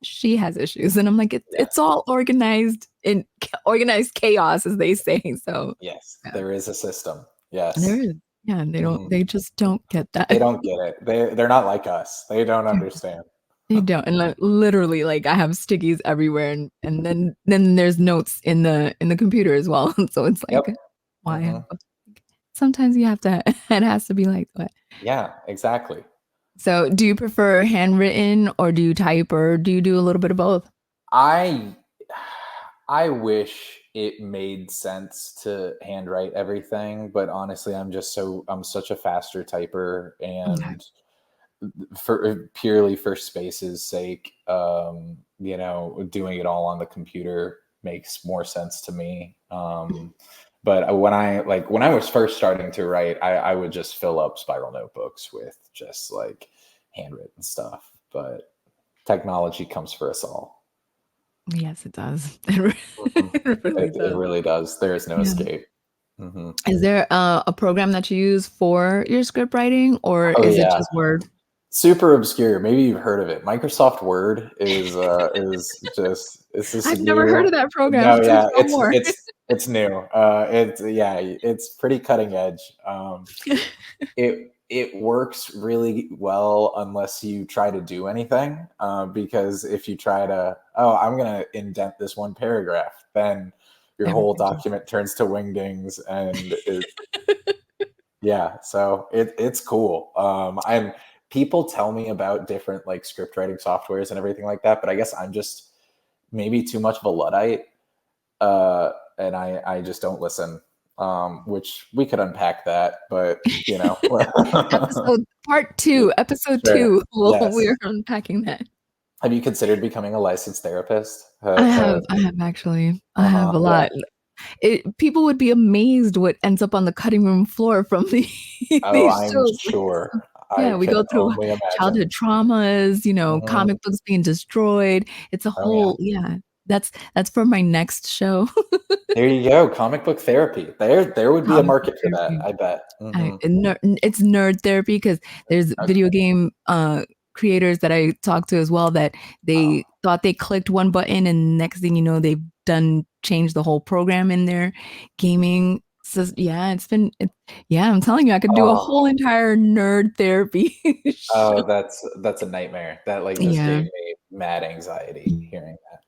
"She has issues," and I'm like, "It's Yes. all organized in organized chaos," as they say, so, Yes. yeah. There is a system. There Yes. is. Yeah, and Mhm. they just don't get They that. don't get it. They're not like us. They don't They understand. they don't, and, like, literally, like, I have stickies everywhere, and then there's notes in the computer as well, so it's Yep. like, why have Mhm. sometimes you have to it has to be like that. Yeah, exactly. So, do you prefer handwritten or do you type or do you do a little bit of both? I I wish it made sense to handwrite everything, but honestly, I'm such a faster typer, Okay. and for purely for space's sake, doing it all on the computer makes more sense to me. But when I was first starting to write, I would just fill up spiral notebooks with just like handwritten stuff. But technology comes for us all. Yes, it does. Mhm. It really It does. really does. There is no Yeah. escape. Hmm. Is there a program that you use for your script writing or Oh is it yeah, just Word? super obscure. Maybe you've heard of it. Microsoft Word is just it's this I've never heard new. of that program. No, Please yeah, tell more. it's new. It's pretty cutting edge. It works really well unless you try to do anything. Because if you try to, oh, I'm gonna indent this one paragraph, then your whole Everything just document turns to wingdings, and yeah, so it's cool. And people tell me about different like script writing softwares and everything like that, but I guess I'm just maybe too much of a Luddite, and I just don't listen. Which we could unpack that, but Episode sure. 2, we're Yes. unpacking that. Have you considered becoming a licensed therapist? I have actually. I have Uh-huh. a Yeah. lot. People would be amazed what ends up on the cutting room floor from Oh, these I'm shows. sure. I Yeah, we can go through only imagine. childhood traumas, Mhm. comic books being destroyed. It's a Oh yeah. whole yeah, that's for my next show. There you go. Comic book therapy. There would be a Comic book market for that, therapy. I bet. I Mhm. ner It's nerd therapy because there's video Okay. game, creators that I talked to as well that they Oh. thought they clicked one button and next thing you know, they've changed the whole program in their gaming yeah, yeah, I'm telling you, I could do a Oh. whole entire nerd therapy show. Oh, that's a nightmare. That, like, just Yeah. gave me mad anxiety hearing that.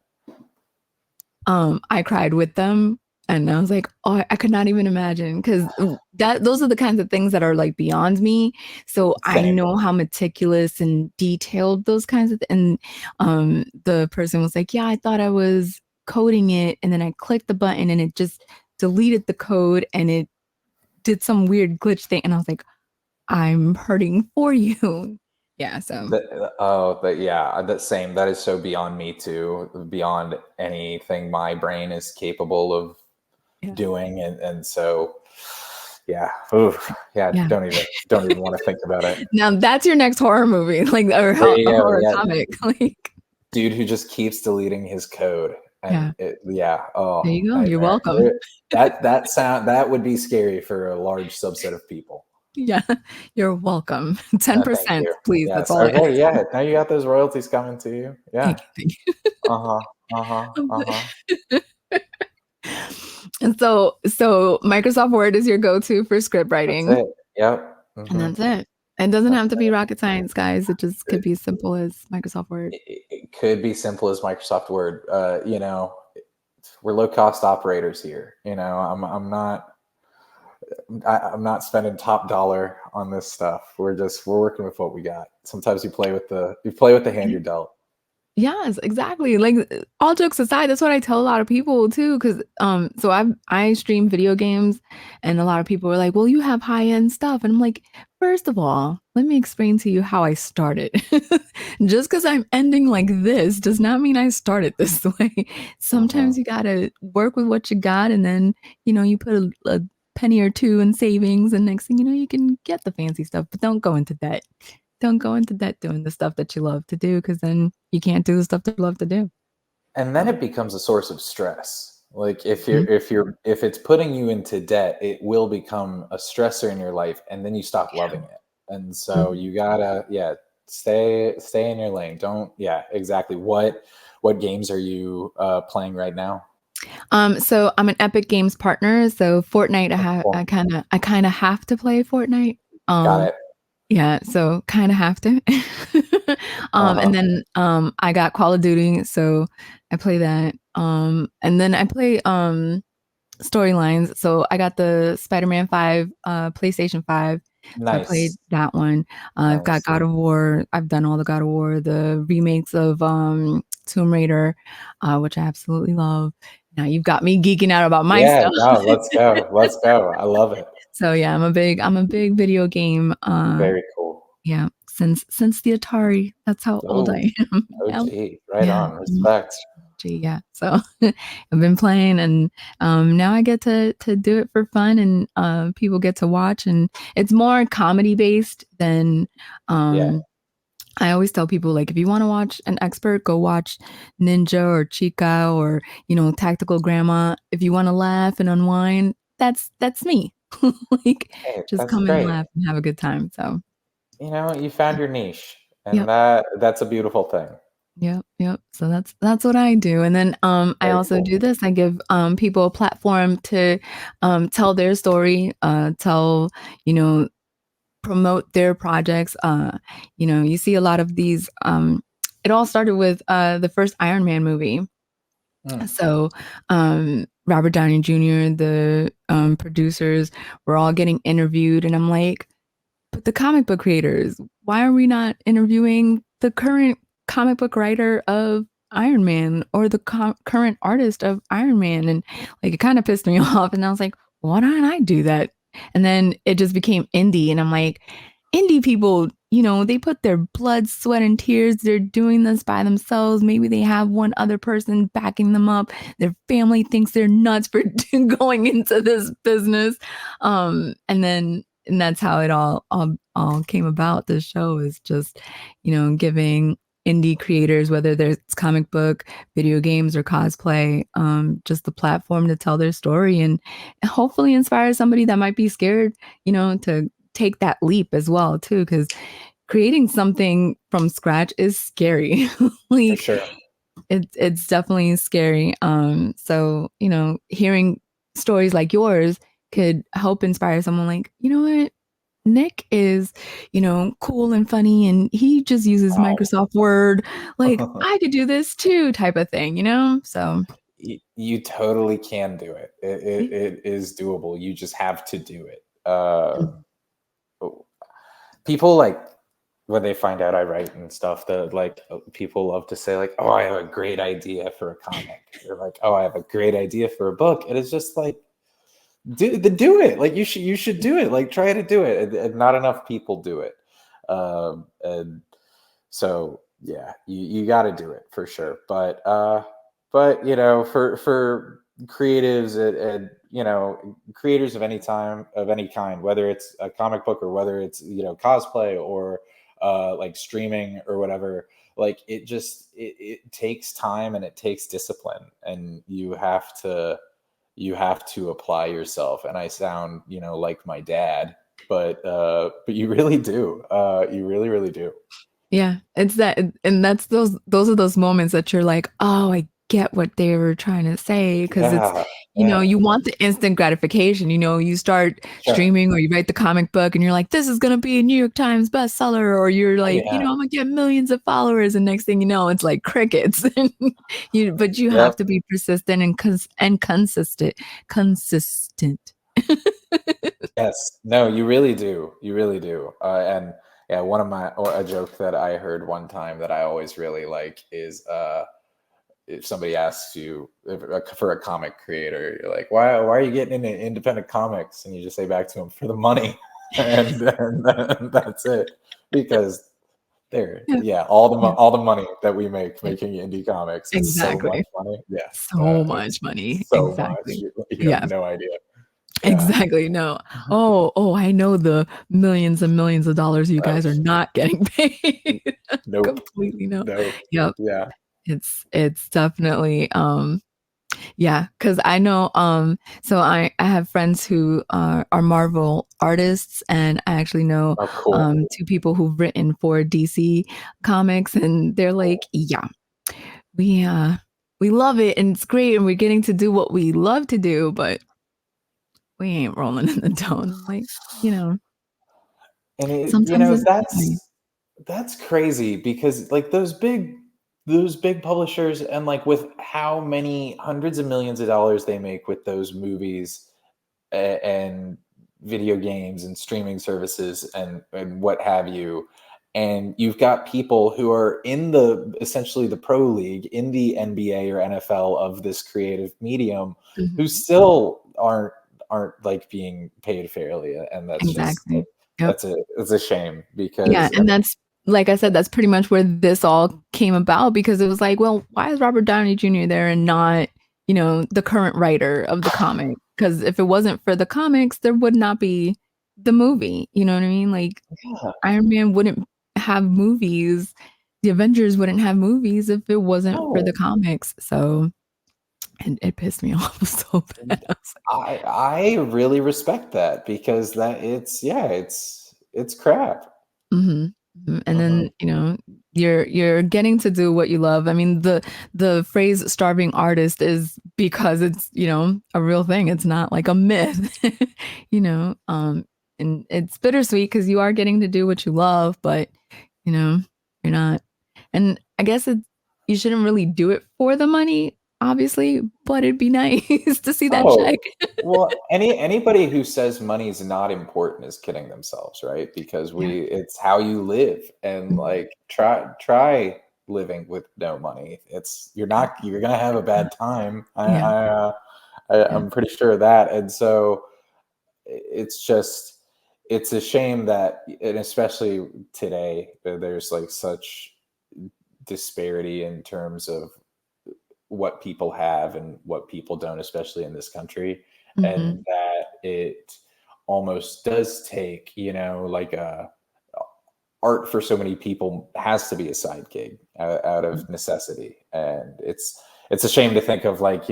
I cried with them, and I was like, "Oh, I could not even imagine," 'cause those are the kinds of things that are, like, beyond me, so I Same. know how meticulous and detailed those kinds of and, the person was like, "Yeah, I thought I was coding it, and then I clicked the button, and it just deleted the code, and it did some weird glitch thing," and I was like, "I'm hurting for you." Yeah, so Yeah, that same. That is so beyond me too, beyond anything my brain is capable of yeah. doing, and so Yeah. Oof. Yeah. Yeah. Don't even want to think about it. Now that's your next horror movie, like, or There you a go. horror Yeah. comic. Like, Dude who just keeps deleting his code, and yeah, yeah. there Oh, you go. You're nightmare. welcome. That would be scary for a large subset of people. Yeah, you're welcome. Thank 10%, you. please. That's Yes. all I ask. Okay. Yeah. Now you got those royalties coming to you. Yeah. Thank you. Thank Uh-huh. Uh-huh. Uh-huh. you. And so Microsoft Word is your go-to for script That's writing, it. Yep. and Mm-hmm. that's it. It doesn't That's have to be rocket science, guys. It just could it. be as simple as Microsoft Word. It could be simple as Microsoft Word. We're low cost operators here. I'm not spending top dollar on this stuff. We're working with what we got. Sometimes you play with the hand you're dealt. Yes, exactly. Like, all jokes aside, that's what I tell a lot of people too. Because so I stream video games, and a lot of people are like, "Well, you have high end stuff," and I'm like, first of all, let me explain to you how I started. Just because I'm ending like this does not mean I started this way. Sometimes Mm-hmm. you gotta work with what you got, and then you put a penny or two in savings, and next thing you know, you can get the fancy stuff. But don't go into debt. Don't go into debt doing the stuff that you love to do, because then you can't do the stuff that you love to do. And then So, it becomes a source of stress. Like mhm, if it's putting you into debt, it will become a stressor in your life, and then you stop loving it. And so mhm. you gotta, stay in your lane. Don't, yeah, exactly. What games are you playing right now? So I'm an Epic Games partner, so Fortnite, Oh, cool. I kinda have to play Fortnite. Got Um, it. yeah, so kinda have to. And Uh-huh. then, I got Call of Duty, so I play that. And then I play, storylines. So I got the Spider-Man 5, PlayStation 5. So I played Nice. that one. I've got Nice. God of War. I've done all the God of War, the remakes of Tomb Raider, which I absolutely love. Now you've got me geeking out about my Yeah, stuff. no, let's go. Let's go. I love it. So yeah, I'm a big video game Very cool. yeah, since the Atari. That's how old Oh, I am. Yeah. OG. Right Yeah. on. Respect. Gee, yeah. So I've been playing, and now I get to do it for fun, and people get to watch, and it's more comedy based than Yeah. I always tell people, like, if you want to watch an expert, go watch Ninja or Chica or Tactical Grandma. If you want to laugh and unwind, that's me. Like, Hey, just that's come and great. laugh and have a good time. So You found your niche, and yep. that's a beautiful thing. Yep, yep. So that's what I do, and then, I Very also cool. do this. I give, people a platform to, tell their story, you know, promote their projects. You see a lot of these. It all started with the first Iron Man movie. Mm. So, Robert Downey Jr., the producers were all getting interviewed, and I'm like, but the comic book creators, why are we not interviewing the current comic book writer of Iron Man, or the current artist of Iron Man? And like, it kind of pissed me off. And I was like, why don't I do that? And then it just became indie. And I'm like, indie people, they put their blood, sweat, and tears. They're doing this by themselves. Maybe they have one other person backing them up. Their family thinks they're nuts for going into this business. And that's how it all came about. The show is just, giving indie creators, whether there's comic book, video games, or cosplay, just the platform to tell their story, and hopefully inspire somebody that might be scared, to take that leap as well too, because creating something from scratch is scary. For Like, sure. it's definitely scary. So hearing stories like yours could help inspire someone, like, what, Nick is, cool and funny, and he just uses Wow. Microsoft Word. Like, I could do this too, type of thing. So You totally can do it. see? It is doable. You just have to do it. Mm. People, like, when they find out I write and stuff, that, like, people love to say, like, "Oh, I have a great idea for a comic," or like, "Oh, I have a great idea for a book," and it's just like, do it. Like, you should do it. Like, try to do it, and not enough people do it. And so, yeah, you got to do it for sure. But for creatives and creators of any time of any kind, whether it's a comic book or whether it's cosplay or like streaming or whatever, like it takes time and it takes discipline, and you have to apply yourself. And I sound like my dad, but you really do, you really really do. Yeah, it's that, and that's those are those moments that you're like, "Oh, I get what they were trying to say," because it's, Yeah, yeah, you want the instant gratification, you start sure. streaming or you write the comic book and you're like, "This is gonna be a New York Times bestseller," or you're Oh like, yeah. "I'm gonna get millions of followers," and next thing you know, it's like crickets. But you have Yep. to be persistent and consistent. Yes. No, you really do. You really do. And yeah, one of my or a joke that I heard one time that I always really like is if somebody asks you for a comic creator, you're like, why are you getting into independent comics? And you just say back to them, for the money, and that's it. Because Yeah, yeah, yeah, all the money that we make yeah, making indie comics, it's so much exactly. money. Yeah, So it's much money, so much. exactly. You have Yeah. no idea. Yeah. Exactly, no. Oh, I know the millions and millions of dollars you Uh, guys are not getting paid. nope. Completely no. Nope. Yep. Yeah. It's definitely, yeah, 'cause I know, so I have friends who are Marvel artists, and I actually know, Oh, cool. 2 people who've written for DC Comics, and they're like, Cool. "Yeah, we, uh, we love it, and it's great, and we're getting to do what we love to do, but we ain't rolling in the dough." And I'm like, you know, And sometimes it's money. that's crazy because like those big publishers, and like with how many hundreds of millions of dollars they make with those movies and video games and streaming services and what have you. And you've got people who are in the essentially the pro league in the NBA or NFL of this creative medium who Mhm. still aren't like being paid fairly. And that's just Exactly. Yep. it's a shame Yeah, because and that's like I said, that's pretty much where this all came about because it was like, well, why is Robert Downey Jr. there and not, the current writer of the comic? Because if it wasn't for the comics, there would not be the movie, you know what I mean? Like, yeah, Iron Man wouldn't have movies, the Avengers wouldn't have movies if it wasn't for the no. comics, so it pissed me off so bad. I was like, I really respect that because that it's yeah, it's crap. mhm, mhm, and Mhm. then, you're getting to do what you love. I mean, the phrase "starving artist" is because it's, a real thing. It's not like a myth, you know, um, and it's bittersweet because you are getting to do what you love, but, you know, you're not, and I guess you shouldn't really do it for the money, obviously, but it'd be nice to see that check. Oh, well, anybody who says money is not important is kidding themselves, right? Because Yeah. it's how you live, and Mhm. like try living with no money. You're gonna have a Yeah. bad time. Yeah. Yeah. I'm pretty sure of that. And so it's just it's a shame that, and especially today, there's like such disparity in terms of what people have and what people don't, especially in this country, Mhm. and that it almost does take, like a art for so many people has to be a side gig out of necessity. And it's a shame to think of like,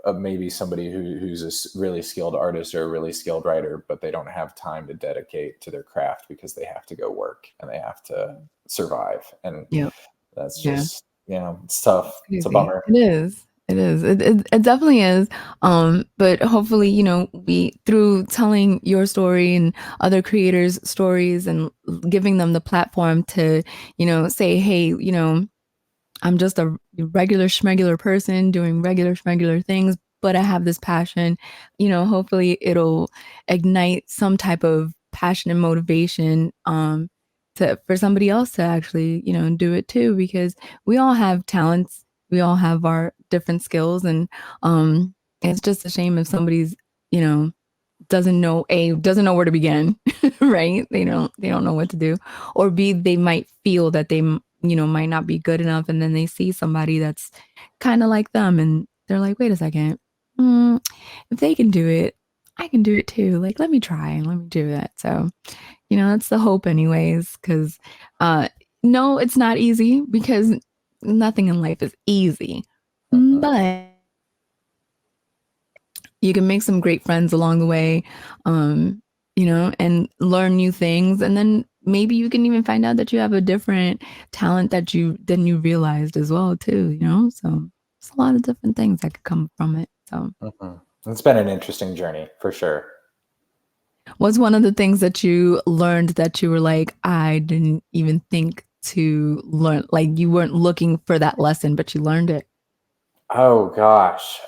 of maybe somebody who's really skilled artist or a really skilled writer, but they don't have time to dedicate to their craft because they have to go work and they have to survive. And Yep. that's Yeah. just, it's tough. It's a Crazy. bummer. It is. It is. It definitely is. But hopefully, we through telling your story and other creators' stories and giving them the platform to, say, hey, I'm just a regular schmegular person doing regular schmegular things, but I have this passion. Hopefully it'll ignite some type of passion and motivation for somebody else to actually, do it too because we all have talents. We all have our different skills and it's just a shame if somebody's, you know, doesn't know where to begin, right? They don't know what to do, or B, they might feel that they might not be good enough, and then they see somebody that's kind of like them, and they're like, wait a second, if they can do it, I can do it too. Like, let me try and let me do that. So, that's the hope, anyways. Because, no, it's not easy because nothing in life is easy, Mhm. but you can make some great friends along the way, and learn new things. And then maybe you can even find out that you have a different talent than you realized as well, too. So there's a lot of different things that could come from it. So Mhm. It's been an interesting journey for sure. what's one of the things that you learned that you were like, I didn't even think to learn, like you weren't looking for that lesson, but you learned it? Oh gosh.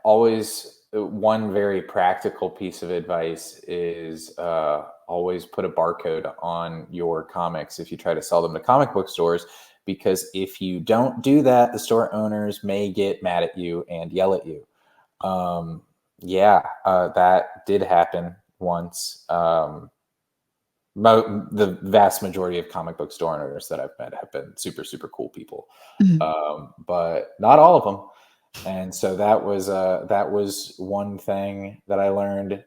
Always one very practical piece of advice is always put a barcode on your comics if you try to sell them to comic book stores, because if you don't do that, the store owners may get mad at you and yell at you. Yeah, that did happen once. The vast majority of comic book store owners that I've met have been super, super cool people, Mhm. but not all of them. And so that was one thing that I learned.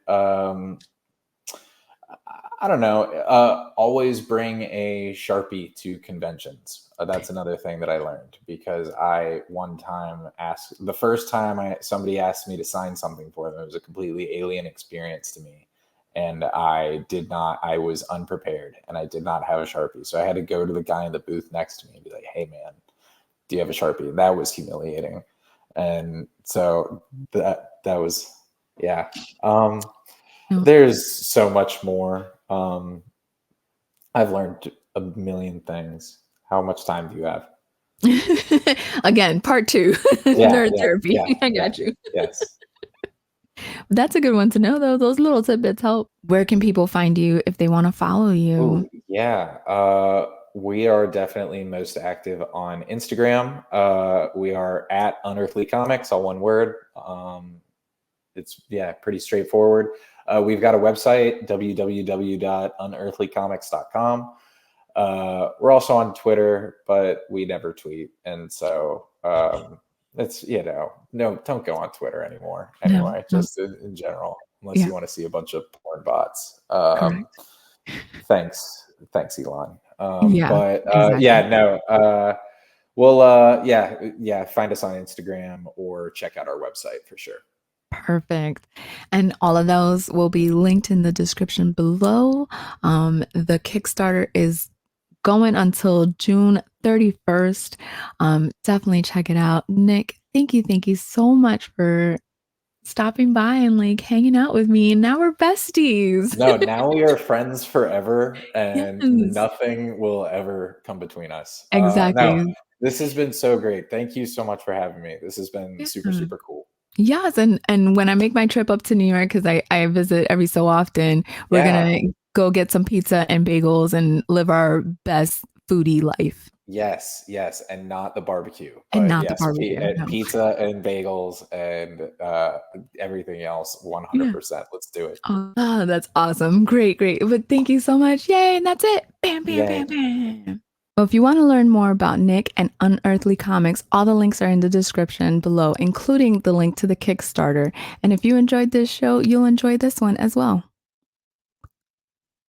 I don't know. Always bring a Sharpie to conventions. That's another thing that I learned, because I one time asked the first time somebody asked me to sign something for them. It was a completely alien experience to me, and I did not. I was unprepared, and I did not have a Sharpie, so I had to go to the guy in the booth next to me and be like, "Hey, man, do you have a Sharpie?" And that was humiliating. And so that was, yeah. Um, No. there's so much more. I've learned a million things. How much time do you have? Again, part two, Yeah, nerd yeah, therapy. yeah, I yeah. got you. Yes. That's a good one to know, though. Those little tidbits help. Where can people find you if they want to follow Oh, you? yeah. We are definitely most active on Instagram. We are at Unearthly Comics, all one word. It's, yeah, pretty straightforward. We've got a website, www.unearthlycomics.com. We're also on Twitter, but we never tweet, and so it's, no, don't go on Twitter anymore. No, Anyway, no. just in general, unless Yeah, you want to see a bunch of porn bots. correct. Thanks, Elon. Yeah, But exactly. yeah, no. We'll yeah, find us on Instagram or check out our website for sure. Perfect. And all of those will be linked in the description below. The Kickstarter is going until June 31st. Definitely check it out. Nick, thank you so much for stopping by and like hanging out with me. And now we're besties. No, now we are friends forever, and Yes, nothing will ever come between us. No, exactly. this has been so great. Thank you so much for having me. This has been super, Yeah. super cool. Yes, and when I make my trip up to New York, because I visit every so often, we're Yeah. gonna go get some pizza and bagels and live our best foodie life. Yes, yes, and not the barbecue, And but not the yes, barbecue, no. pizza and bagels and everything else. Yeah. 100%. Let's do it. Oh, that's awesome. Great, great. But thank you so much. Yay, and that's it. Bam, bam, Yay. bam, bam. Well, if you want to learn more about Nick and Unearthly Comics, all the links are in the description below, including the link to the Kickstarter. And if you enjoyed this show, you'll enjoy this one as well.